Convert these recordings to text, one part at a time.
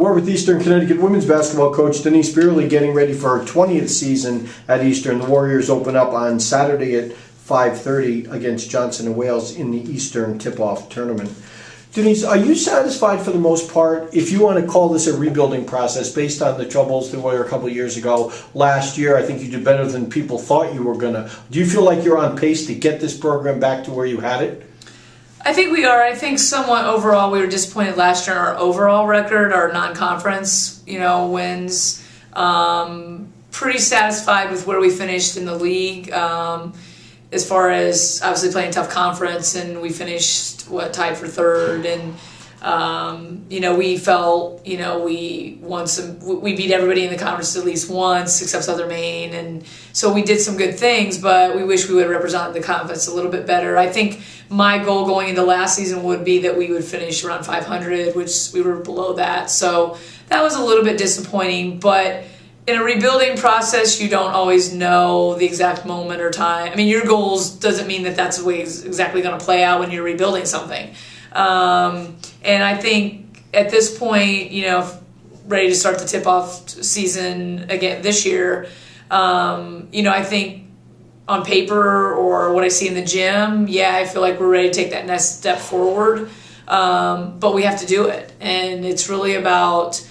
We're with Eastern Connecticut women's basketball coach Denise Bierly getting ready for her 20th season at Eastern. The Warriors open up on Saturday at 5:30 against Johnson & Wales in the Eastern tip-off tournament. Denise, are you satisfied for the most part, if you want to call this a rebuilding process based on the troubles that were a couple of years ago? Last year, I think you did better than people thought you were going to. Do you feel like you're on pace to get this program back to where you had it? I think we are. I think somewhat overall, we were disappointed last year in our overall record, our non-conference, wins. Pretty satisfied with where we finished in the league. As far as obviously playing tough conference, and we finished tied for third, and we felt we won we beat everybody in the conference at least once except Southern Maine, and so we did some good things, but we wish we would have represented the conference a little bit better. I think my goal going into last season would be that we would finish around 500, which we were below that, so that was a little bit disappointing. But in a rebuilding process, you don't always know the exact moment or time. I mean, your goals doesn't mean that that's the way it's exactly going to play out when you're rebuilding something. And I think at this point, ready to start the tip-off season again this year, I think on paper or what I see in the gym, I feel like we're ready to take that next step forward. But we have to do it. And it's really about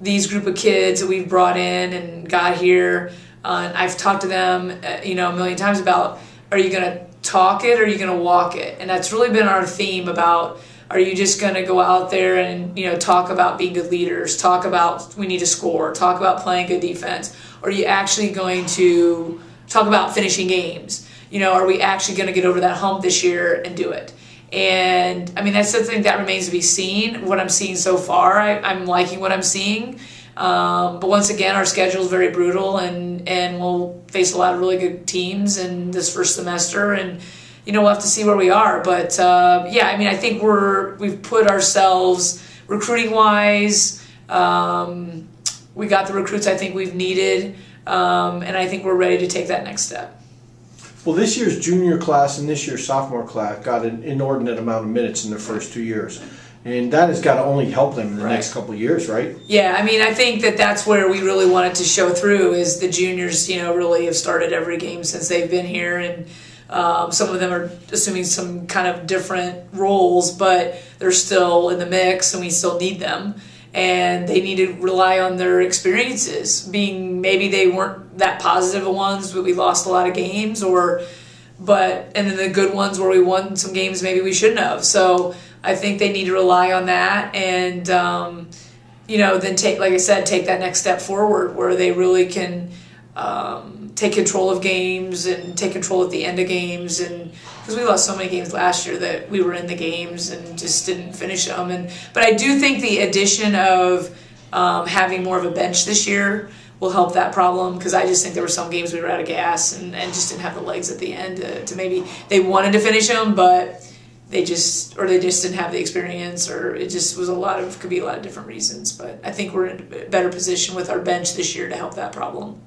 these group of kids that we've brought in and got here. I've talked to them, a million times about, are you going to talk it or are you going to walk it? And that's really been our theme about, are you just going to go out there and, talk about being good leaders, talk about we need to score, talk about playing good defense, or are you actually going to talk about finishing games? Are we actually going to get over that hump this year and do it? And I mean, that's something that remains to be seen. What I'm seeing so far, I'm liking what I'm seeing. But once again, our schedule is very brutal, and we'll face a lot of really good teams in this first semester, and we'll have to see where we are. But I think we've put ourselves recruiting wise. We got the recruits I think we've needed, and I think we're ready to take that next step. Well, this year's junior class and this year's sophomore class got an inordinate amount of minutes in their first 2 years. And that has got to only help them in the next couple of years, right? Yeah, I mean, I think that's where we really wanted to show through is the juniors, really have started every game since they've been here. And some of them are assuming some kind of different roles, but they're still in the mix and we still need them. And they need to rely on their experiences, being maybe they weren't that positive ones, but we lost a lot of games, and then the good ones where we won some games maybe we shouldn't have. So I think they need to rely on that, and then take that next step forward where they really can take control of games and take control at the end of games, and because we lost so many games last year that we were in the games and just didn't finish them. But I do think the addition of having more of a bench this year will help that problem, because I just think there were some games we were out of gas and just didn't have the legs at the end to maybe they wanted to finish them, but they just didn't have the experience, or it just was could be a lot of different reasons. But I think we're in a better position with our bench this year to help that problem.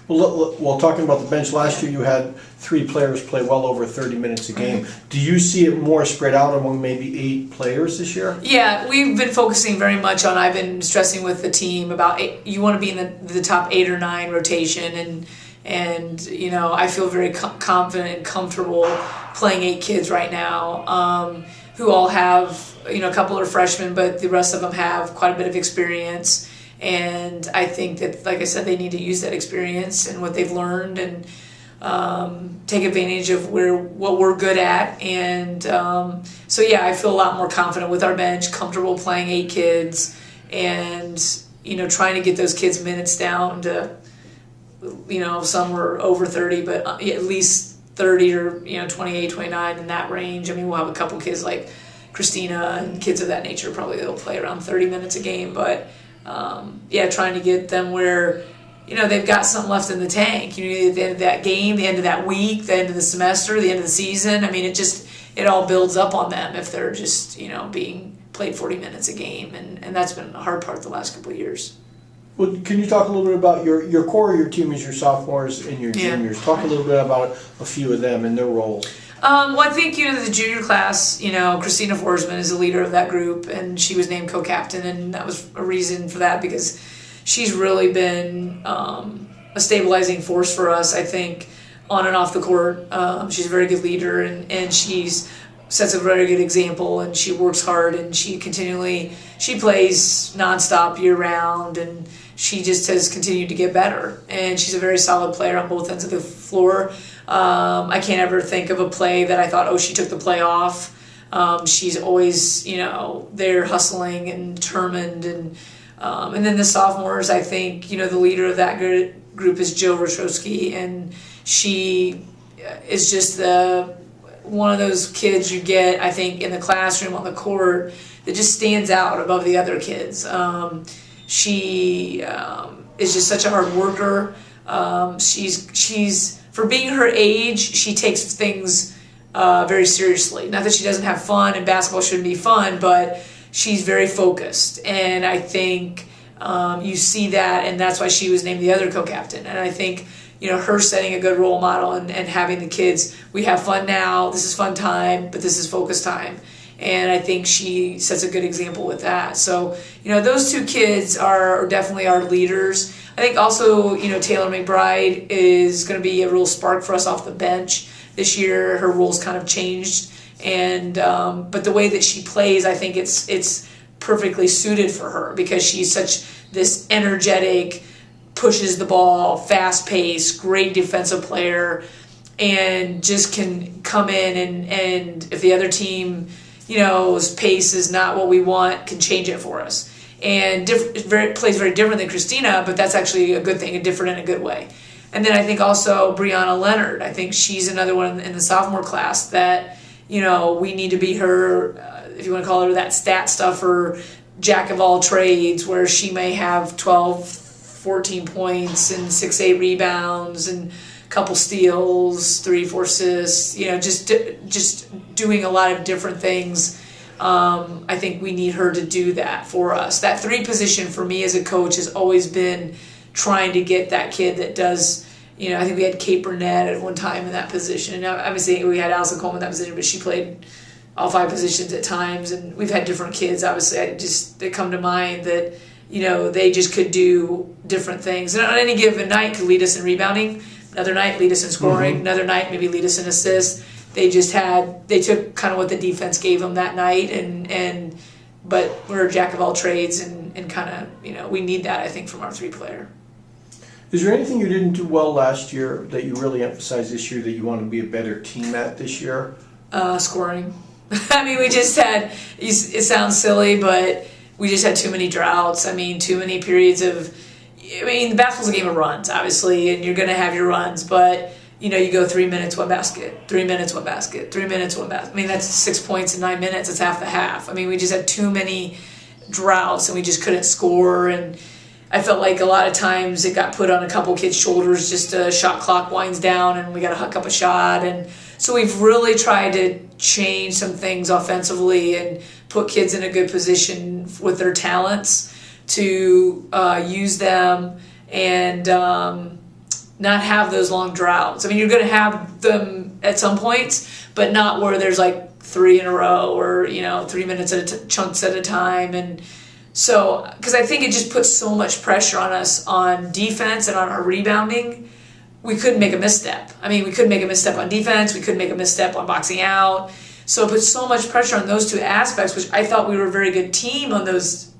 Well, talking about the bench, last year you had 3 players play well over 30 minutes a game. Mm-hmm. Do you see it more spread out among maybe 8 players this year? Yeah, we've been focusing very much on, I've been stressing with the team about you want to be in the top 8 or 9 rotation, and I feel very confident and comfortable playing 8 kids right now, who all have, a couple are freshmen, but the rest of them have quite a bit of experience. And I think that, like I said, they need to use that experience and what they've learned and take advantage of what we're good at. And I feel a lot more confident with our bench, comfortable playing 8 kids, and trying to get those kids' minutes down to, some were over 30, but at least 30 or 28, 29 in that range. I mean, we'll have a couple kids like Christina and kids of that nature. Probably they'll play around 30 minutes a game, but trying to get them where, they've got something left in the tank. At the end of that game, the end of that week, the end of the semester, the end of the season. I mean, it all builds up on them if they're just, being played 40 minutes a game. And that's been a hard part the last couple of years. Well, can you talk a little bit about your core of your team is your sophomores and your juniors? Talk a little bit about a few of them and their roles. Well, I think, the junior class, Christina Forsman is the leader of that group, and she was named co-captain, and that was a reason for that because she's really been a stabilizing force for us, I think, on and off the court. She's a very good leader, and she's sets a very good example, and she works hard, and she plays nonstop year round, and she just has continued to get better, and she's a very solid player on both ends of the floor. I can't ever think of a play that I thought, she took the play off. She's always, there hustling and determined, and then the sophomores, I think, the leader of that group is Jill Roszkowski, and she is just one of those kids you get, I think, in the classroom, on the court, that just stands out above the other kids. She is just such a hard worker. She's for being her age, she takes things very seriously. Not that she doesn't have fun, and basketball shouldn't be fun, but she's very focused. And I think you see that, and that's why she was named the other co-captain. And I think, her setting a good role model and having the kids, we have fun now, this is fun time, but this is focus time. And I think she sets a good example with that. So, those two kids are definitely our leaders. I think also, Taylor McBride is going to be a real spark for us off the bench this year. Her role's kind of changed, and but the way that she plays, I think it's perfectly suited for her because she's such this energetic, pushes the ball, fast-paced, great defensive player, and just can come in and if the other team, pace is not what we want, can change it for us. And plays very different than Christina, but that's actually a good thing, a different in a good way. And then I think also Brianna Leonard, I think she's another one in the sophomore class that, we need to be her, if you want to call her that stat stuffer, jack of all trades, where she may have 12, 14 points and 6-8 rebounds and a couple steals, 3-4 assists, just doing a lot of different things. I think we need her to do that for us. That 3 position for me as a coach has always been trying to get that kid that does, I think we had Kate Burnett at one time in that position. Now, obviously we had Allison Coleman in that position, but she played all 5 positions at times, and we've had different kids. Obviously, they come to mind that, they just could do different things. And on any given night could lead us in rebounding, another night lead us in scoring, another night maybe lead us in assists. They took kind of what the defense gave them that night, but we're a jack of all trades, and kind of, we need that, I think, from our 3-player. Is there anything you didn't do well last year that you really emphasized this year that you want to be a better team at this year? Scoring. We just had, it sounds silly, but we just had too many droughts. Too many periods of, the basketball's a game of runs, obviously, and you're going to have your runs, but, you go 3 minutes, 1 basket, 3 minutes, 1 basket, 3 minutes, 1 basket. That's 6 points in 9 minutes. It's half the half. We just had too many droughts, and we just couldn't score, and I felt like a lot of times it got put on a couple kids' shoulders, just a shot clock winds down, and we got to huck up a shot, and so we've really tried to change some things offensively and put kids in a good position with their talents to use them and not have those long droughts. You're going to have them at some points, but not where there's like 3 in a row or 3 minutes at chunks at a time. And so, because I think it just puts so much pressure on us on defense and on our rebounding. We couldn't make a misstep. We couldn't make a misstep on defense. We couldn't make a misstep on boxing out. So it puts so much pressure on those 2 aspects, which I thought we were a very good team on those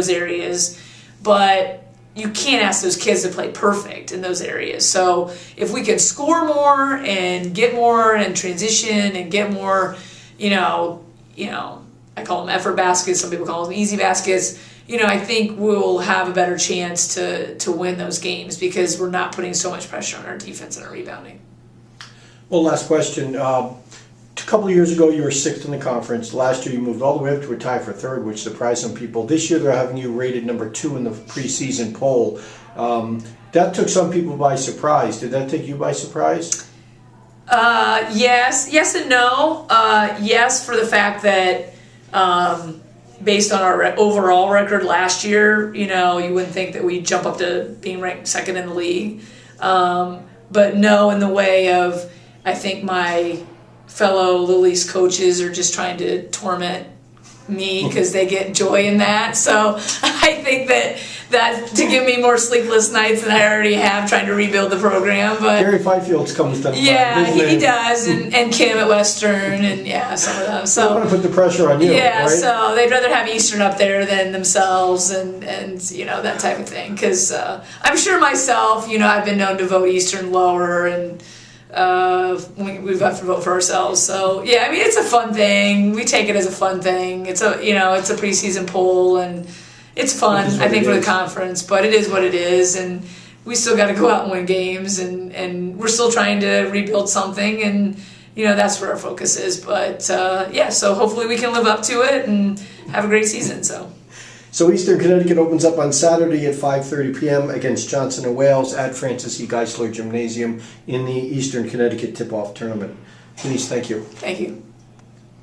areas. But you can't ask those kids to play perfect in those areas. So if we can score more and get more and transition and get more, I call them effort baskets. Some people call them easy baskets. I think we'll have a better chance to win those games because we're not putting so much pressure on our defense and our rebounding. Well, last question. A couple of years ago, you were 6th in the conference. Last year, you moved all the way up to a tie for 3rd, which surprised some people. This year, they're having you rated number 2 in the preseason poll. That took some people by surprise. Did that take you by surprise? Yes and no. Yes, for the fact that based on our overall record last year, you wouldn't think that we'd jump up to being ranked 2nd in the league. But no, in the way of, I think my fellow Little East coaches are just trying to torment me because they get joy in that. So I think that to give me more sleepless nights than I already have trying to rebuild the program. But Gary Fifields comes to mind. yeah, doesn't he does, and Kim at Western, and yeah, some of them. I So want to put the pressure on you, yeah, right? so they'd rather have Eastern up there than themselves, and you know, that type of thing. Because I'm sure myself, you know, I've been known to vote Eastern lower, and we've got to vote for ourselves. So yeah, I mean, it's a fun thing. We take it as a fun thing. It's a it's a preseason poll, and it's fun. I think for the conference, but it is what it is, and we still got to go out and win games, and we're still trying to rebuild something, and you know, that's where our focus is. But yeah, so hopefully we can live up to it and have a great season. So Eastern Connecticut opens up on Saturday at 5:30 p.m. against Johnson and Wales at Francis E. Geisler Gymnasium in the Eastern Connecticut Tip-Off Tournament. Denise, thank you. Thank you.